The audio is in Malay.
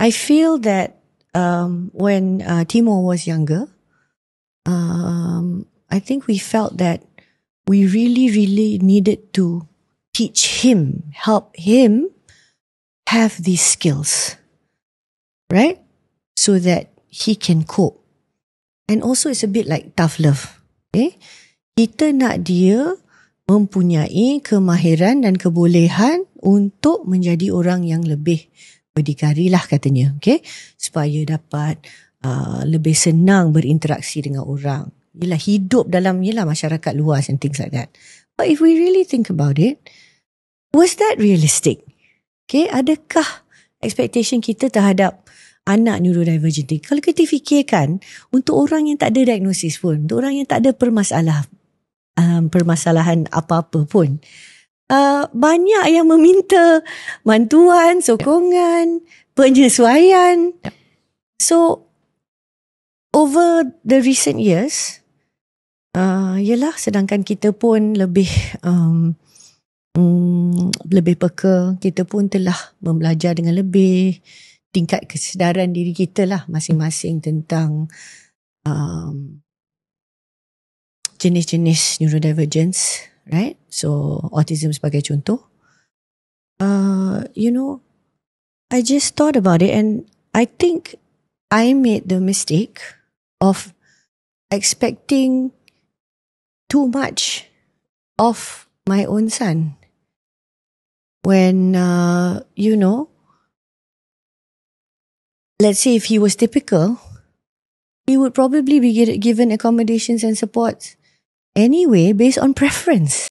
I feel that when Timur was younger, I think we felt that we really needed to teach him, help him have these skills, right? So that he can cope. And also it's a bit like tough love. Okay? Kita nak dia mempunyai kemahiran dan kebolehan untuk menjadi orang yang lebih berdikari lah katanya. Okay? Supaya dapat lebih senang berinteraksi dengan orang. Yelah, hidup dalam masyarakat luas and things like that. But if we really think about it, was that realistic? Okay, adakah expectation kita terhadap anak neurodivergent? Kalau kita fikirkan untuk orang yang tak ada diagnosis pun, untuk orang yang tak ada permasalahan apa-apa pun, banyak yang meminta bantuan, sokongan, penyesuaian. So over the recent years, sedangkan kita pun lebih peka, kita pun telah membelajar dengan lebih, tingkat kesedaran diri kita lah masing-masing tentang jenis-jenis neurodivergence, right? So autism sebagai contoh. I just thought about it and I think I made the mistake of expecting too much of my own son. When, let's say if he was typical, he would probably be given accommodations and supports anyway based on preference.